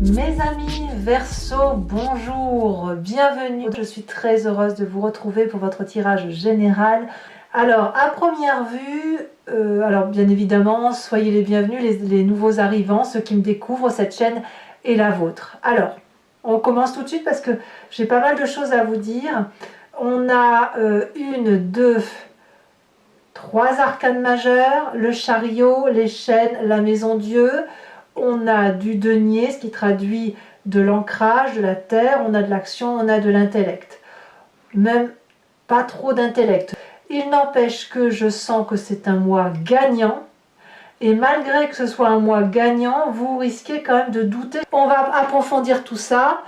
Mes amis Verseau, bonjour, bienvenue. Je suis très heureuse de vous retrouver pour votre tirage général. Alors, à première vue, alors bien évidemment, soyez les bienvenus, les nouveaux arrivants, ceux qui me découvrent, cette chaîne est la vôtre. Alors, on commence tout de suite parce que j'ai pas mal de choses à vous dire. On a une, deux, trois arcanes majeures, le chariot, les chaînes, la maison Dieu. On a du denier, ce qui traduit de l'ancrage, de la terre, on a de l'action, on a de l'intellect. Même pas trop d'intellect. Il n'empêche que je sens que c'est un mois gagnant. Et malgré que ce soit un mois gagnant, vous risquez quand même de douter. On va approfondir tout ça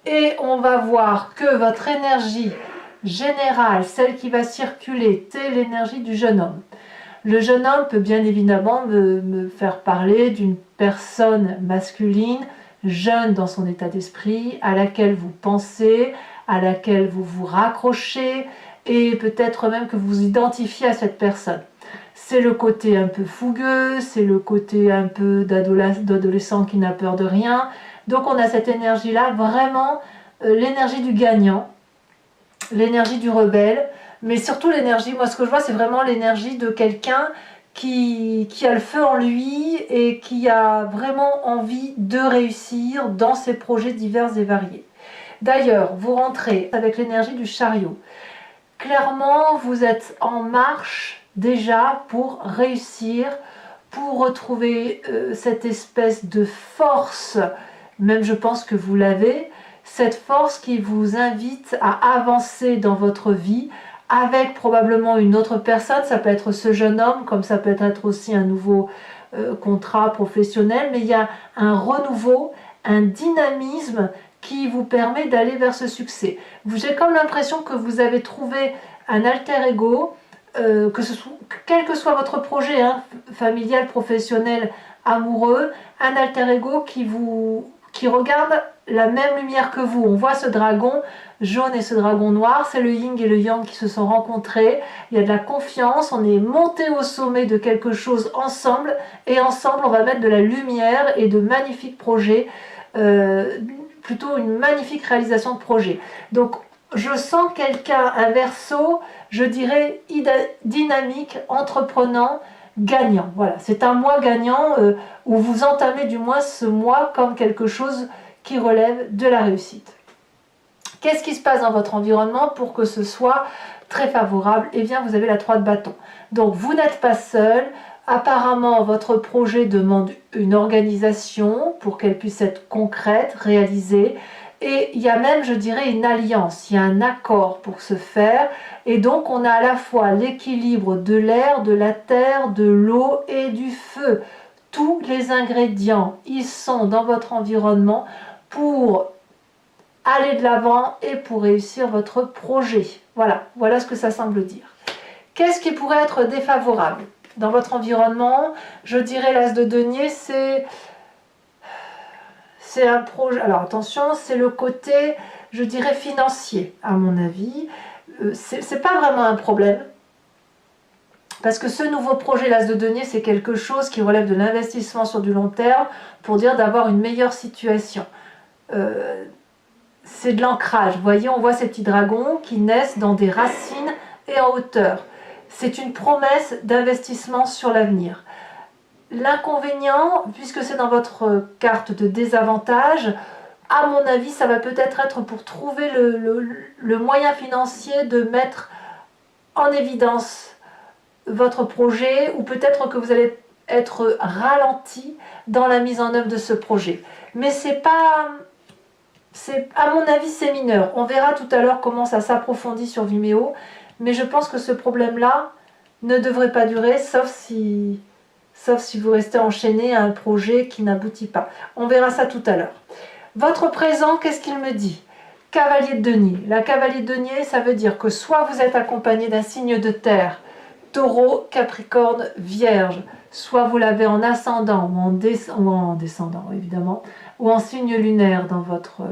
et on va voir que votre énergie générale, celle qui va circuler, c'est l'énergie du jeune homme. Le jeune homme peut bien évidemment me faire parler d'une personne masculine, jeune dans son état d'esprit, à laquelle vous pensez, à laquelle vous vous raccrochez, et peut-être même que vous vous identifiez à cette personne. C'est le côté un peu fougueux, c'est le côté un peu d'adolescent qui n'a peur de rien. Donc on a cette énergie-là, vraiment l'énergie du gagnant, l'énergie du rebelle, mais surtout l'énergie, moi ce que je vois c'est vraiment l'énergie de quelqu'un qui a le feu en lui et qui a vraiment envie de réussir dans ses projets divers et variés. D'ailleurs, vous rentrez avec l'énergie du chariot. Clairement, vous êtes en marche déjà pour réussir, pour retrouver cette espèce de force, même je pense que vous l'avez, cette force qui vous invite à avancer dans votre vie avec probablement une autre personne. Ça peut être ce jeune homme, comme ça peut être aussi un nouveau contrat professionnel, mais il y a un renouveau, un dynamisme qui vous permet d'aller vers ce succès. J'ai comme l'impression que vous avez trouvé un alter ego, quel que soit votre projet, familial, professionnel, amoureux, un alter ego qui regarde la même lumière que vous. On voit ce dragon jaune et ce dragon noir, c'est le yin et le yang qui se sont rencontrés. Il y a de la confiance, on est monté au sommet de quelque chose ensemble, et ensemble on va mettre de la lumière et de magnifiques projets, plutôt une magnifique réalisation de projet. Donc je sens quelqu'un, un Verseau, je dirais dynamique, entreprenant, gagnant. Voilà, c'est un mois gagnant où vous entamez du moins ce mois comme quelque chose qui relève de la réussite. Qu'est-ce qui se passe dans votre environnement pour que ce soit très favorable? Eh bien, vous avez la 3 de bâton. Donc, vous n'êtes pas seul. Apparemment, votre projet demande une organisation pour qu'elle puisse être concrète, réalisée. Et il y a même, je dirais, une alliance, il y a un accord pour se faire. Et donc, on a à la fois l'équilibre de l'air, de la terre, de l'eau et du feu. Tous les ingrédients, ils sont dans votre environnement pour aller de l'avant et pour réussir votre projet. Voilà ce que ça semble dire. Qu'est-ce qui pourrait être défavorable dans votre environnement? Je dirais l'as de denier, c'est un projet. Alors attention, c'est le côté, je dirais, financier, à mon avis. C'est pas vraiment un problème. Parce que ce nouveau projet l'as de denier, c'est quelque chose qui relève de l'investissement sur du long terme pour dire d'avoir une meilleure situation. C'est de l'ancrage. Vous voyez, on voit ces petits dragons qui naissent dans des racines et en hauteur. C'est une promesse d'investissement sur l'avenir. L'inconvénient, puisque c'est dans votre carte de désavantage, à mon avis, ça va peut-être être pour trouver le moyen financier de mettre en évidence votre projet, ou peut-être que vous allez être ralenti dans la mise en œuvre de ce projet. Mais à mon avis, c'est mineur. On verra tout à l'heure comment ça s'approfondit sur Vimeo, mais je pense que ce problème-là ne devrait pas durer, sauf si vous restez enchaîné à un projet qui n'aboutit pas. On verra ça tout à l'heure. Votre présent, qu'est-ce qu'il me dit? Cavalier de denier. La cavalier de denier, ça veut dire que soit vous êtes accompagné d'un signe de terre, Taureau, Capricorne, Vierge, soit vous l'avez en ascendant ou en descendant évidemment, ou en signe lunaire dans votre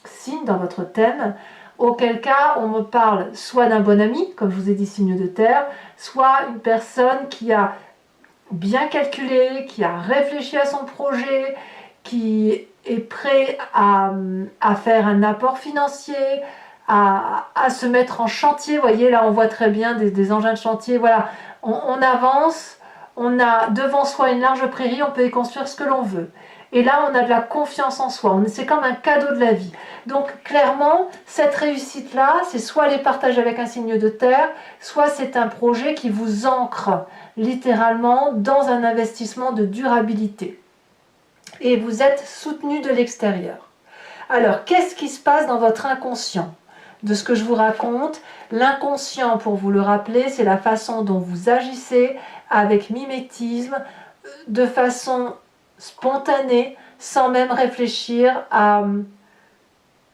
signe, dans votre thème, auquel cas on me parle soit d'un bon ami, comme je vous ai dit signe de terre, soit une personne qui a bien calculé, qui a réfléchi à son projet, qui est prêt à faire un apport financier, à se mettre en chantier. Vous voyez, là on voit très bien des engins de chantier. Voilà, on avance, on a devant soi une large prairie, on peut y construire ce que l'on veut. Et là, on a de la confiance en soi. C'est comme un cadeau de la vie. Donc, clairement, cette réussite-là, c'est soit les partager avec un signe de terre, soit c'est un projet qui vous ancre littéralement dans un investissement de durabilité. Et vous êtes soutenu de l'extérieur. Alors, qu'est-ce qui se passe dans votre inconscient? De ce que je vous raconte, l'inconscient, pour vous le rappeler, c'est la façon dont vous agissez avec mimétisme, de façon spontanée, sans même réfléchir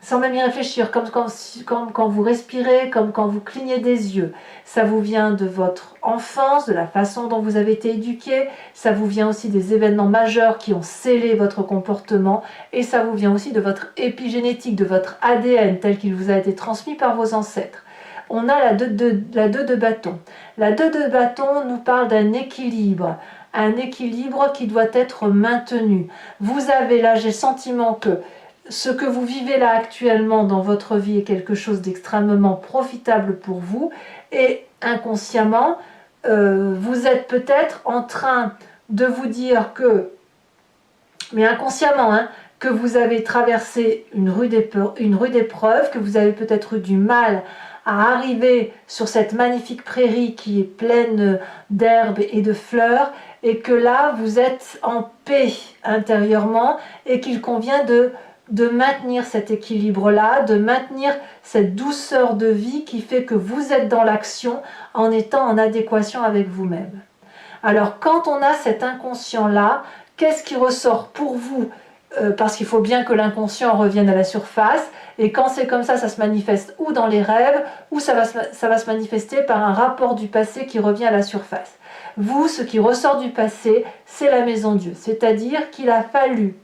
sans même y réfléchir, comme quand vous respirez, comme quand vous clignez des yeux. Ça vous vient de votre enfance, de la façon dont vous avez été éduqué, ça vous vient aussi des événements majeurs qui ont scellé votre comportement, et ça vous vient aussi de votre épigénétique, de votre ADN tel qu'il vous a été transmis par vos ancêtres. On a la 2 de bâton. La 2 de bâton nous parle d'un équilibre qui doit être maintenu. Vous avez là, j'ai le sentiment que ce que vous vivez là actuellement dans votre vie est quelque chose d'extrêmement profitable pour vous, et inconsciemment, vous êtes peut-être en train de vous dire que, mais inconsciemment, que vous avez traversé une rude épreuve, que vous avez peut-être eu du mal à arriver sur cette magnifique prairie qui est pleine d'herbes et de fleurs, et que là, vous êtes en paix intérieurement, et qu'il convient de maintenir cet équilibre-là, de maintenir cette douceur de vie qui fait que vous êtes dans l'action en étant en adéquation avec vous-même. Alors, quand on a cet inconscient-là, qu'est-ce qui ressort pour vous? Parce qu'il faut bien que l'inconscient revienne à la surface, et quand c'est comme ça se manifeste ou dans les rêves, ou ça va se manifester par un rapport du passé qui revient à la surface. Vous, ce qui ressort du passé, c'est la maison Dieu, c'est-à-dire qu'il a fallu,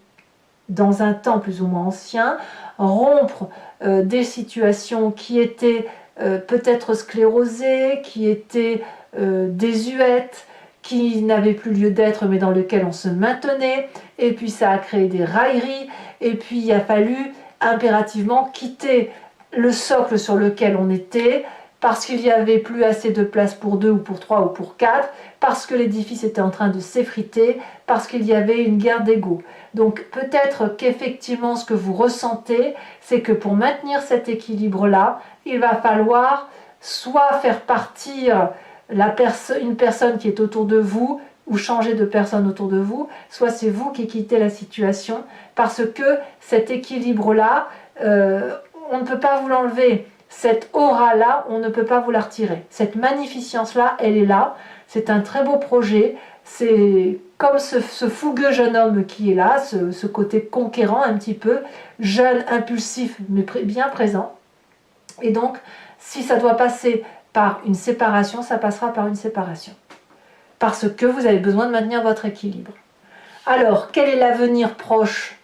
dans un temps plus ou moins ancien, rompre des situations qui étaient peut-être sclérosées, qui étaient désuètes, qui n'avaient plus lieu d'être mais dans lesquelles on se maintenait, et puis ça a créé des railleries, et puis il a fallu impérativement quitter le socle sur lequel on était, parce qu'il n'y avait plus assez de place pour 2 ou pour 3 ou pour 4, parce que l'édifice était en train de s'effriter, parce qu'il y avait une guerre d'ego. Donc peut-être qu'effectivement ce que vous ressentez, c'est que pour maintenir cet équilibre-là, il va falloir soit faire partir une personne qui est autour de vous, ou changer de personne autour de vous, soit c'est vous qui quittez la situation, parce que cet équilibre-là, on ne peut pas vous l'enlever. Cette aura-là, on ne peut pas vous la retirer. Cette magnificence-là, elle est là. C'est un très beau projet. C'est comme ce fougueux jeune homme qui est là, ce côté conquérant un petit peu, jeune, impulsif, mais bien présent. Et donc, si ça doit passer par une séparation, ça passera par une séparation. Parce que vous avez besoin de maintenir votre équilibre. Alors, quel est l'avenir proche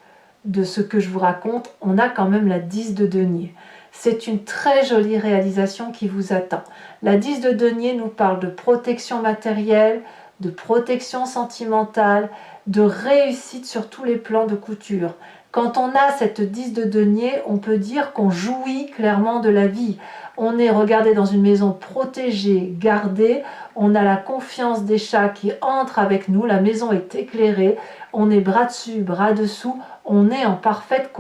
de ce que je vous raconte? On a quand même la 10 de denier. C'est une très jolie réalisation qui vous attend. La 10 de denier nous parle de protection matérielle, de protection sentimentale, de réussite sur tous les plans de couture. Quand on a cette 10 de denier, on peut dire qu'on jouit clairement de la vie. On est regardé dans une maison protégée, gardée, on a la confiance des chats qui entrent avec nous, la maison est éclairée, on est bras dessus, bras dessous, on est en parfaite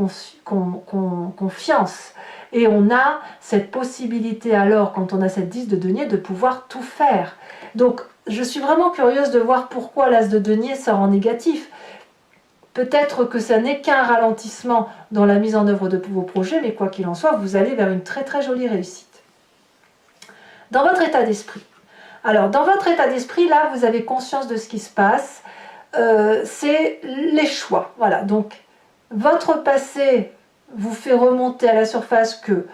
confiance. Et on a cette possibilité alors, quand on a cette 10 de denier, de pouvoir tout faire. Donc, je suis vraiment curieuse de voir pourquoi l'as de denier sort en négatif. Peut-être que ça n'est qu'un ralentissement dans la mise en œuvre de vos projets, mais quoi qu'il en soit, vous allez vers une très très jolie réussite. Dans votre état d'esprit. Alors, dans votre état d'esprit, là, vous avez conscience de ce qui se passe. C'est les choix. Voilà, donc, votre passé vous fait remonter à la surface que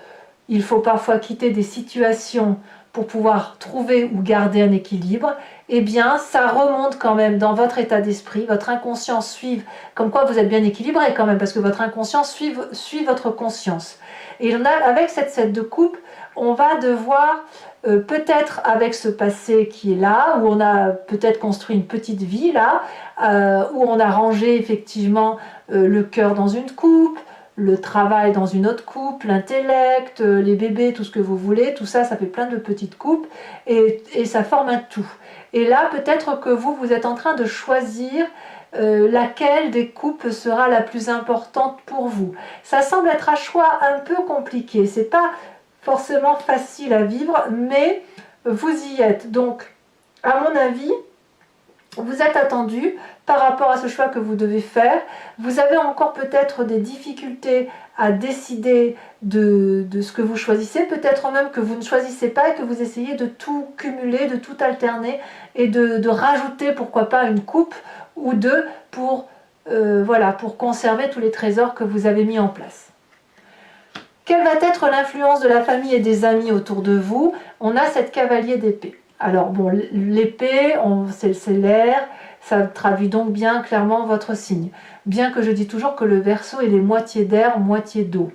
il faut parfois quitter des situations pour pouvoir trouver ou garder un équilibre, eh bien ça remonte quand même dans votre état d'esprit, votre inconscient suit, comme quoi vous êtes bien équilibré quand même, parce que votre inconscient suit votre conscience. Et avec cette 7 de coupe, on va devoir, peut-être avec ce passé qui est là, où on a peut-être construit une petite vie là, où on a rangé effectivement le cœur dans une coupe, le travail dans une autre coupe, l'intellect, les bébés, tout ce que vous voulez, tout ça, ça fait plein de petites coupes et ça forme un tout. Et là, peut-être que vous êtes en train de choisir laquelle des coupes sera la plus importante pour vous. Ça semble être un choix un peu compliqué, c'est pas forcément facile à vivre, mais vous y êtes. Donc, à mon avis, vous êtes attendu par rapport à ce choix que vous devez faire. Vous avez encore peut-être des difficultés à décider de ce que vous choisissez, peut-être même que vous ne choisissez pas et que vous essayez de tout cumuler, de tout alterner et de rajouter pourquoi pas une coupe ou deux pour, voilà, pour conserver tous les trésors que vous avez mis en place. Quelle va être l'influence de la famille et des amis autour de vous? On a cette cavalier d'épée. Alors bon, l'épée, c'est l'air, ça traduit donc bien clairement votre signe. Bien que je dis toujours que le Verseau, il est moitié d'air, moitié d'eau.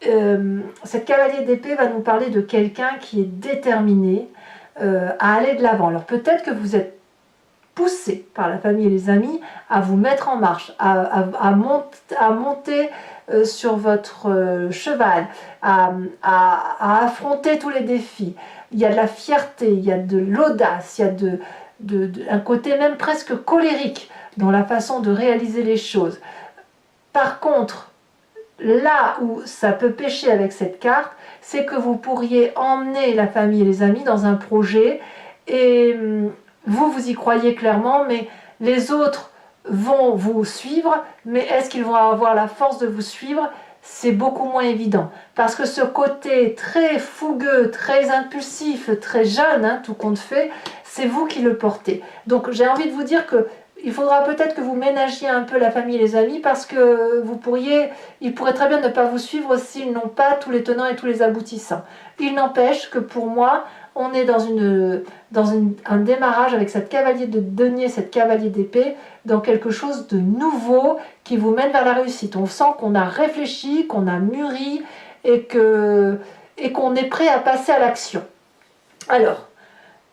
Cette cavalier d'épée va nous parler de quelqu'un qui est déterminé à aller de l'avant. Alors peut-être que vous êtes poussé par la famille et les amis à vous mettre en marche, à monter sur votre cheval, à affronter tous les défis. Il y a de la fierté, il y a de l'audace, il y a un côté même presque colérique dans la façon de réaliser les choses. Par contre, là où ça peut pêcher avec cette carte, c'est que vous pourriez emmener la famille et les amis dans un projet et vous y croyez clairement, mais les autres vont vous suivre, mais est-ce qu'ils vont avoir la force de vous suivre? C'est beaucoup moins évident. Parce que ce côté très fougueux, très impulsif, très jeune, hein, tout compte fait, c'est vous qui le portez. Donc j'ai envie de vous dire que il faudra peut-être que vous ménagiez un peu la famille et les amis parce que ils pourraient très bien ne pas vous suivre s'ils n'ont pas tous les tenants et tous les aboutissants. Il n'empêche que pour moi, on est dans un démarrage avec cette cavalier de denier, cette cavalier d'épée, dans quelque chose de nouveau qui vous mène vers la réussite. On sent qu'on a réfléchi, qu'on a mûri et qu'on est prêt à passer à l'action. Alors,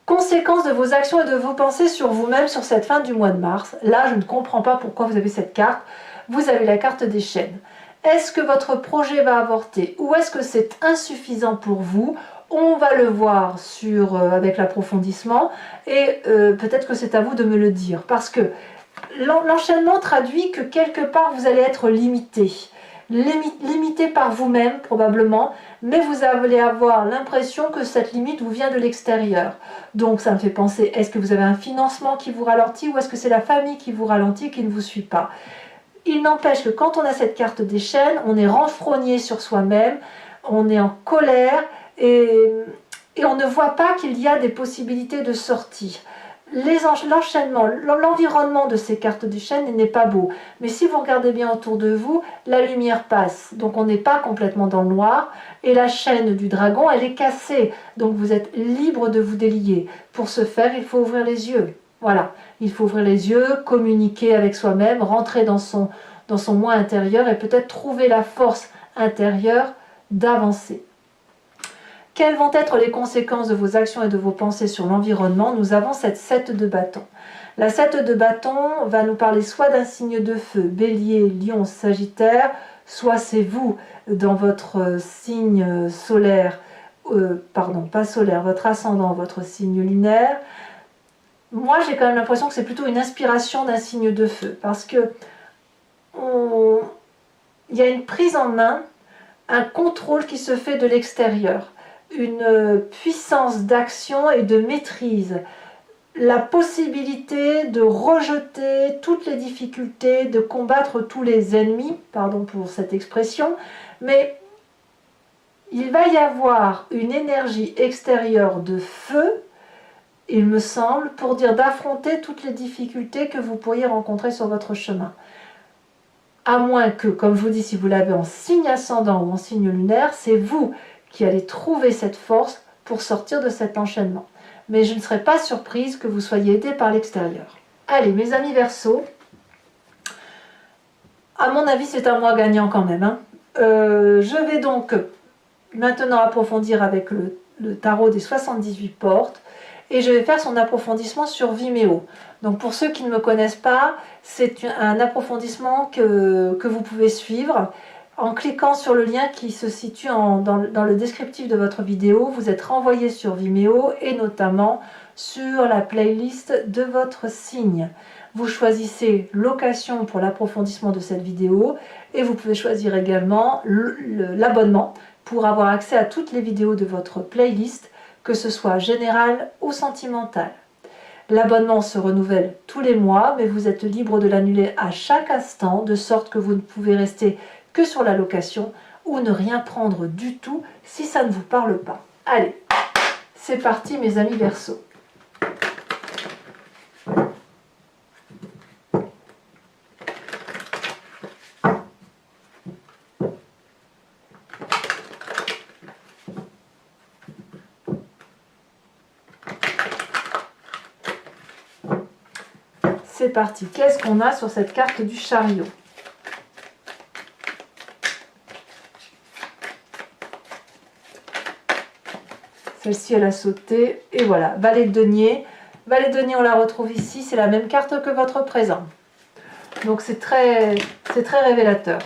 conséquences de vos actions et de vos pensées sur vous-même sur cette fin du mois de mars. Là, je ne comprends pas pourquoi vous avez cette carte. Vous avez la carte des chaînes. Est-ce que votre projet va avorter ou est-ce que c'est insuffisant pour vous? On va le voir avec l'approfondissement et peut-être que c'est à vous de me le dire. Parce que l'enchaînement traduit que quelque part vous allez être limité. Limité par vous-même probablement, mais vous allez avoir l'impression que cette limite vous vient de l'extérieur. Donc ça me fait penser, est-ce que vous avez un financement qui vous ralentit ou est-ce que c'est la famille qui vous ralentit, qui ne vous suit pas? Il n'empêche que quand on a cette carte des chaînes, on est renfrogné sur soi-même, on est en colère et on ne voit pas qu'il y a des possibilités de sortie. L'enchaînement, l'environnement de ces cartes des chaînes n'est pas beau. Mais si vous regardez bien autour de vous, la lumière passe. Donc on n'est pas complètement dans le noir. Et la chaîne du dragon, elle est cassée. Donc vous êtes libre de vous délier. Pour ce faire, il faut ouvrir les yeux. Voilà. Il faut ouvrir les yeux, communiquer avec soi-même, rentrer dans son moi intérieur et peut-être trouver la force intérieure d'avancer. Quelles vont être les conséquences de vos actions et de vos pensées sur l'environnement? Nous avons cette 7 de bâton. La 7 de bâton va nous parler soit d'un signe de feu, bélier, lion, sagittaire, soit c'est vous dans votre signe solaire, pas solaire, votre ascendant, votre signe lunaire. Moi j'ai quand même l'impression que c'est plutôt une inspiration d'un signe de feu, parce que il y a une prise en main, un contrôle qui se fait de l'extérieur. Une puissance d'action et de maîtrise, la possibilité de rejeter toutes les difficultés, de combattre tous les ennemis, pardon pour cette expression, mais il va y avoir une énergie extérieure de feu, il me semble, pour dire d'affronter toutes les difficultés que vous pourriez rencontrer sur votre chemin. À moins que, comme je vous dis, si vous l'avez en signe ascendant ou en signe lunaire, c'est vous qui allez trouver cette force pour sortir de cet enchaînement. Mais je ne serais pas surprise que vous soyez aidé par l'extérieur. Allez, mes amis Verseau, à mon avis, c'est un mois gagnant quand même. Je vais donc maintenant approfondir avec le tarot des 78 portes. Et je vais faire son approfondissement sur Vimeo. Donc pour ceux qui ne me connaissent pas, c'est un approfondissement que vous pouvez suivre en cliquant sur le lien qui se situe dans le descriptif de votre vidéo. Vous êtes renvoyé sur Vimeo et notamment sur la playlist de votre signe. Vous choisissez location pour l'approfondissement de cette vidéo et vous pouvez choisir également l'abonnement pour avoir accès à toutes les vidéos de votre playlist, que ce soit général ou sentimental. L'abonnement se renouvelle tous les mois, mais vous êtes libre de l'annuler à chaque instant, de sorte que vous ne pouvez rester que sur la location ou ne rien prendre du tout si ça ne vous parle pas. Allez, c'est parti mes amis Verseau. C'est parti. Qu'est-ce qu'on a sur cette carte du chariot? Celle-ci, elle a sauté. Et voilà, valet de denier. Valet de denier, on la retrouve ici. C'est la même carte que votre présent. Donc, c'est très révélateur.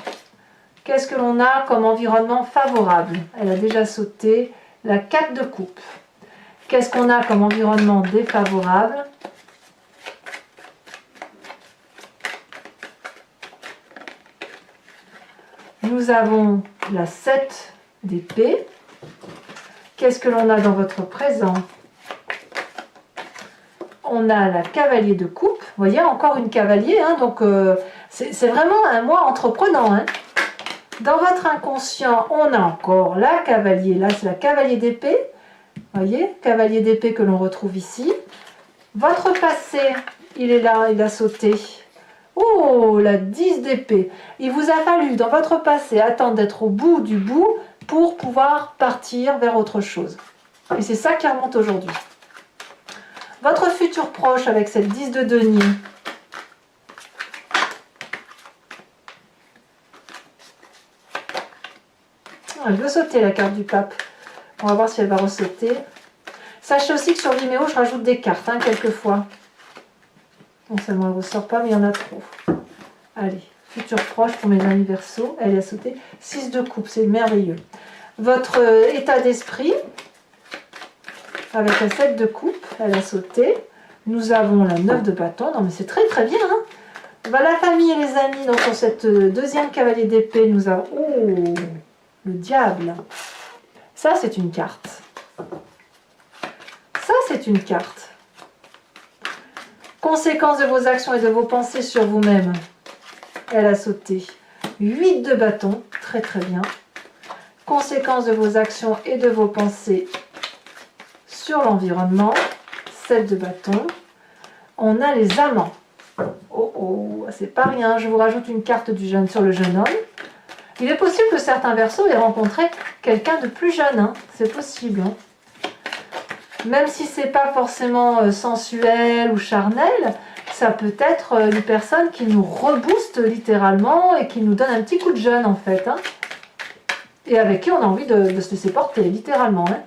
Qu'est-ce que l'on a comme environnement favorable? Elle a déjà sauté. La 4 de coupe. Qu'est-ce qu'on a comme environnement défavorable? Nous avons la 7 d'épée. Qu'est-ce que l'on a dans votre présent? On a la cavalier de coupe. Vous voyez, encore une cavalier. Hein, donc, c'est vraiment un mois entreprenant. Hein. Dans votre inconscient, on a encore la cavalier. Là, c'est la cavalier d'épée. Vous voyez, cavalier d'épée que l'on retrouve ici. Votre passé, il est là, il a sauté. Oh, la 10 d'épée. Il vous a fallu, dans votre passé, attendre d'être au bout du bout pour pouvoir partir vers autre chose. Et c'est ça qui remonte aujourd'hui. Votre futur proche avec cette 10 de denier. Elle veut sauter la carte du pape. On va voir si elle va ressauter. Sachez aussi que sur Vimeo, je rajoute des cartes, hein, quelquefois. Non seulement elle ne ressort pas, mais il y en a trop. Allez, futur proche pour mes amis Verseau. Elle a sauté. 6 de coupe, c'est merveilleux. Votre état d'esprit, avec la 7 de coupe, elle a sauté. Nous avons la 9 de bâton. Non mais c'est très très bien. Hein. Bah, la famille et les amis, donc sur cette deuxième cavalier d'épée, nous avons... Oh, le diable. Ça, c'est une carte. Ça, c'est une carte. Conséquence de vos actions et de vos pensées sur vous-même. Elle a sauté. 8 de bâton, très très bien. Conséquence de vos actions et de vos pensées sur l'environnement. 7 de bâton. On a les amants. Oh oh, c'est pas rien. Je vous rajoute une carte sur le jeune homme. Il est possible que certains Verseaux aient rencontré quelqu'un de plus jeune. Hein. C'est possible. Hein. Même si c'est pas forcément sensuel ou charnel, ça peut être une personne qui nous rebooste littéralement et qui nous donne un petit coup de jeune en fait. Hein. Et avec qui on a envie de se laisser porter, littéralement. Hein.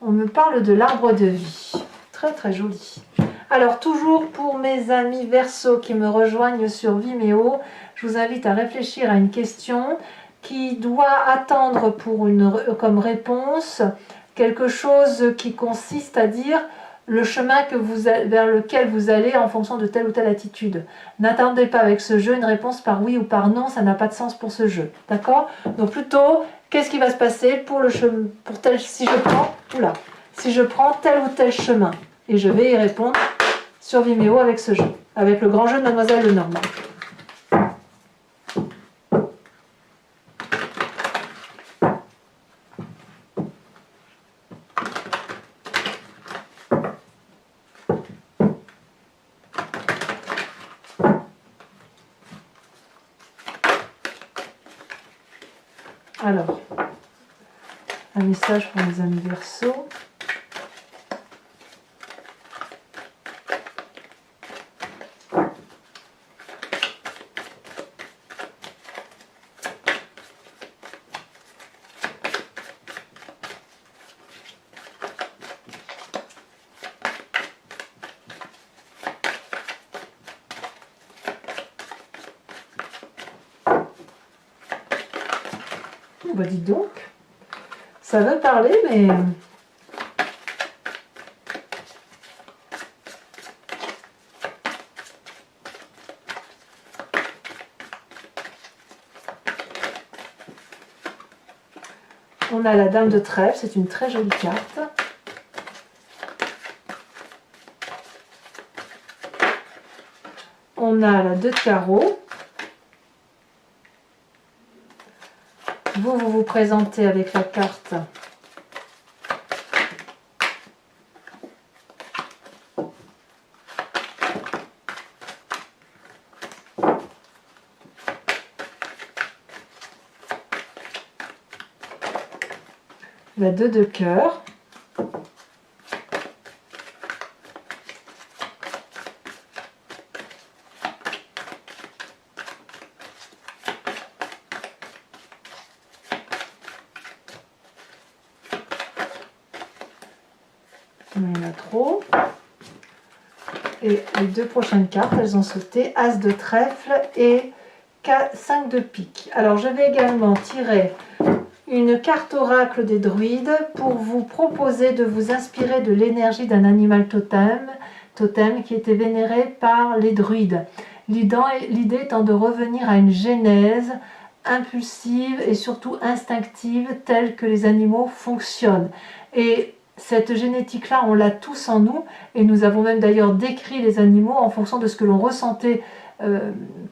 On me parle de l'arbre de vie. Très très joli. Alors toujours pour mes amis Verseaux qui me rejoignent sur Vimeo, je vous invite à réfléchir à une question qui doit attendre comme réponse quelque chose qui consiste à dire le chemin vers lequel vous allez en fonction de telle ou telle attitude. N'attendez pas avec ce jeu une réponse par oui ou par non, ça n'a pas de sens pour ce jeu. D'accord? Donc plutôt, qu'est-ce qui va se passer pour le chemin, si je prends tel ou tel chemin? Et je vais y répondre sur Vimeo avec ce jeu, avec le grand jeu de Mademoiselle Lenormand. Alors, un message pour mes amis Verseaux. Bah dites donc, ça veut parler, mais... On a la dame de trèfle, c'est une très jolie carte. On a la 2 de carreau. Vous vous présentez avec la carte la 2 de cœur. Il y en a trop. Et les 2 prochaines cartes, elles ont sauté As de trèfle et 5 de pique. Alors je vais également tirer une carte oracle des druides pour vous proposer de vous inspirer de l'énergie d'un animal totem qui était vénéré par les druides. L'idée étant de revenir à une genèse impulsive et surtout instinctive telle que les animaux fonctionnent. Et cette génétique-là, on l'a tous en nous, et nous avons même d'ailleurs décrit les animaux en fonction de ce que l'on ressentait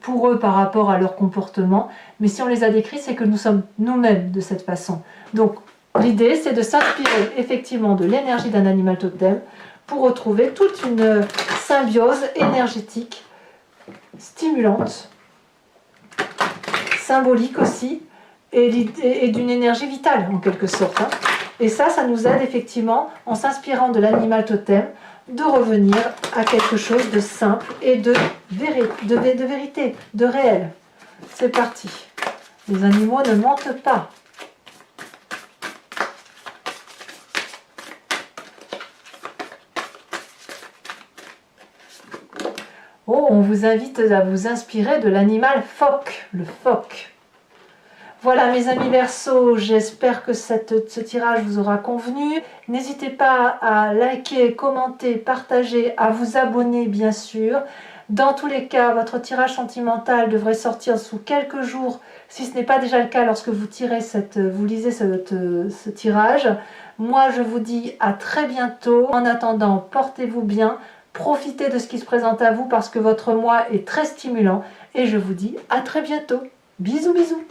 pour eux par rapport à leur comportement. Mais si on les a décrits, c'est que nous sommes nous-mêmes de cette façon. Donc l'idée, c'est de s'inspirer effectivement de l'énergie d'un animal totem pour retrouver toute une symbiose énergétique, stimulante, symbolique aussi, et d'une énergie vitale en quelque sorte. Et ça nous aide effectivement, en s'inspirant de l'animal totem, de revenir à quelque chose de simple et de vérité, de réel. C'est parti. Les animaux ne mentent pas. Oh, on vous invite à vous inspirer de l'animal phoque, le phoque. Voilà mes amis Verseaux, j'espère que ce tirage vous aura convenu. N'hésitez pas à liker, commenter, partager, à vous abonner bien sûr. Dans tous les cas, votre tirage sentimental devrait sortir sous quelques jours, si ce n'est pas déjà le cas lorsque vous lisez ce tirage. Moi je vous dis à très bientôt. En attendant, portez-vous bien, profitez de ce qui se présente à vous parce que votre mois est très stimulant. Et je vous dis à très bientôt. Bisous bisous.